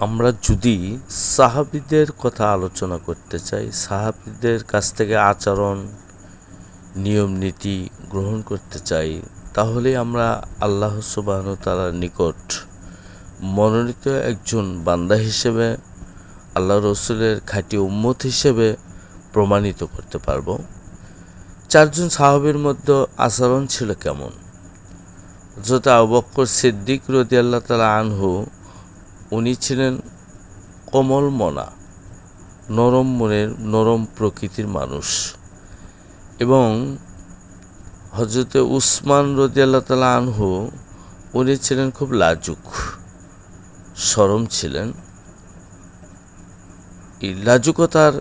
আমরা যদি সাহাবীদের কথা আলোচনা করতে চাই, সাহাবীদের কাছ থেকে আচরণ নিয়ম নীতি গ্রহণ করতে চাই, তাহলে আমরা আল্লাহ সুবহানাহু ওয়া তাআলার নিকট মনোনীত একজন বান্দা হিসেবে, আল্লাহ রসুলের খাঁটি উম্মত হিসেবে প্রমাণিত করতে পারব। চারজন সাহাবীর মধ্যে আচরণ ছিল কেমন। হযরত আবু বকর সিদ্দিক রাদিয়াল্লাহু তাআলা আনহু, উনি ছিলেন কোমল মনা, নরম মনের, নরম প্রকৃতির মানুষ। এবং হযরত উসমান রাদিয়াল্লাহু তাআলা আনহু, উনি ছিলেন খুব লাজুক, সরম ছিলেন। এই লাজুকতার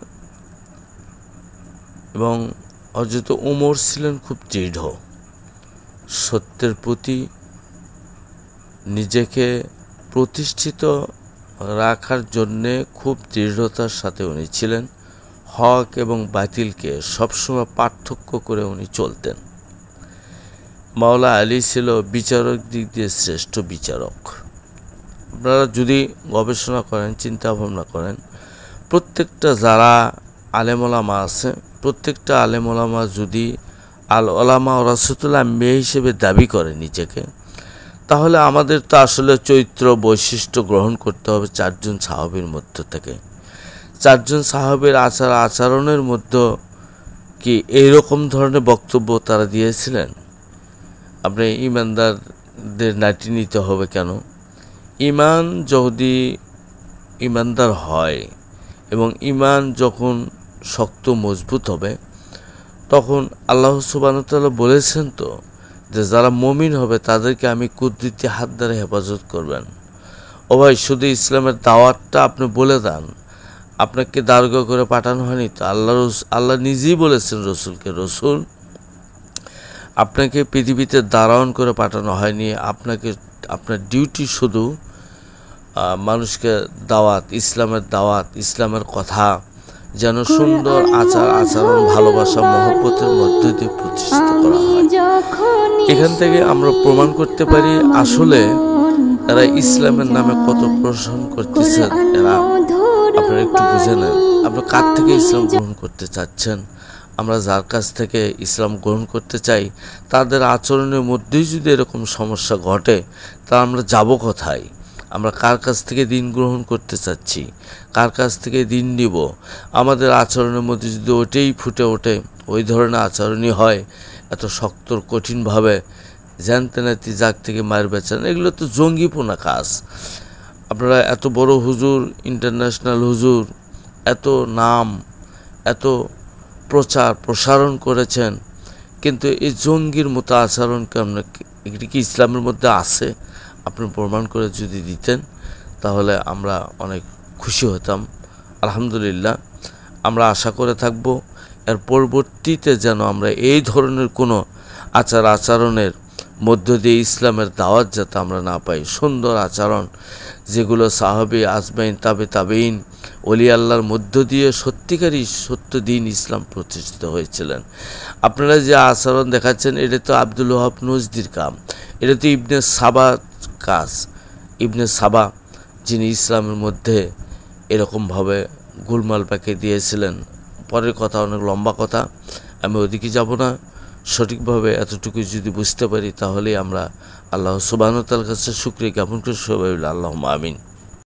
এবং হযরত উমর ছিলেন খুব দৃঢ়, সত্যের প্রতি নিজেকে প্রতিষ্ঠিত রাখার জন্যে খুব দৃঢ়তার সাথে উনি ছিলেন। হক এবং বাতিলকে সবসময় পার্থক্য করে উনি চলতেন। মাওলা আলী ছিল বিচারক দিক দিয়ে শ্রেষ্ঠ বিচারক। আপনারা যদি গবেষণা করেন, চিন্তা ভাবনা করেন, প্রত্যেকটা যারা আলেম ওলামা আছে, প্রত্যেকটা আলেম ওলামা যদি আল ওলামা ওয়ারাসাতুল আম্বিয়া হিসেবে দাবি করে নিজেকে, তাহলে আমাদের তো আসলে চরিত্র বৈশিষ্ট্য গ্রহণ করতে হবে চারজন সাহাবীর মধ্য থেকে। চারজন সাহাবীর আচরণের মধ্যে কি এইরকম ধরনের বক্তব্য তারা দিয়েছিলেন? আপনি ইমানদারদের নাটি নিতে হবে কেন? ইমান যদি ইমানদার হয় এবং ইমান যখন শক্ত মজবুত হবে, তখন আল্লাহ সুবহানাহু ওয়া তাআলা বলেছেন তো যে যারা মুমিন হবে তাদেরকে আমি কুদরতি হাত দ্বারা হেফাজত করবেন। ও ভাই, শুধু ইসলামের দাওয়াতটা আপনি বলে দেন, আপনাকে দারগা করে পাঠানো হয়নি তো। আল্লাহ নিজেই বলেছেন রসুলকে, রসুল আপনাকে পৃথিবীতে দাঁড়ান করে পাঠানো হয়নি, আপনার ডিউটি শুধু মানুষকে দাওয়াত, ইসলামের দাওয়াত, ইসলামের কথা যেন সুন্দর আচরণ, ভালোবাসা, মহব্বতের মধ্য দিয়ে প্রতিষ্ঠিত করা হয়। এখান থেকে আমরা প্রমাণ করতে পারি আসলে এরা ইসলামের নামে কত প্রশংসা করতেছে। এরা, আপনারা একটু বুঝে নেন, আপনি কার থেকে ইসলাম গ্রহণ করতে চাচ্ছেন। আমরা যার কাছ থেকে ইসলাম গ্রহণ করতে চাই, তাদের আচরণের মধ্যেই যদি এরকম সমস্যা ঘটে, তা আমরা যাব কোথায়? আমরা কার কাছ থেকে দিন গ্রহণ করতে চাচ্ছি, কার কাছ থেকে দিন নিব? আমাদের আচরণের মধ্যে যদি ওটাই ফুটে ওঠে, ওই ধরনের আচরণই হয়, এত শক্ত কঠিনভাবে জানতে নাতি যাক থেকে মার বেচান, এগুলো তো জঙ্গিপনা কাজ। আপনারা এত বড় হুজুর, ইন্টারন্যাশনাল হুজুর, এত নাম, এত প্রচার প্রসারণ করেছেন, কিন্তু এই জঙ্গির মতো আচরণ এটি কি ইসলামের মধ্যে আছে? আপনি প্রমাণ করে যদি দিতেন, তাহলে আমরা অনেক খুশি হতাম। আলহামদুলিল্লাহ, আমরা আশা করে থাকব এর পরবর্তীতে যেন আমরা এই ধরনের কোনো আচরণের মধ্য দিয়ে ইসলামের দাওয়াত যাতে আমরা না পাই। সুন্দর আচরণ যেগুলো সাহাবী, আজমাইন, তাবেঈন, ওলি আল্লাহর মধ্য দিয়ে সত্যিকারই সত্য দিন ইসলাম প্রতিষ্ঠিত হয়েছিলেন। আপনারা যে আচরণ দেখাচ্ছেন, এটা তো আব্দুল ওয়াহাব নজদির কাম, এটা তো ইবনে সাবা কাজ। ইবনে সাবা, যিনি ইসলামের মধ্যে এরকমভাবে গোলমাল পাকিয়ে দিয়েছিলেন। পরের কথা অনেক লম্বা কথা, আমি ওদিকে যাব না। সঠিকভাবে এতটুকু যদি বুঝতে পারি, তাহলেই আমরা আল্লাহ সুবহানাহু ওয়া তাআলার কাছে শুকরিয়া জ্ঞাপন করে সবাই আল্লাহুম্মা আমিন।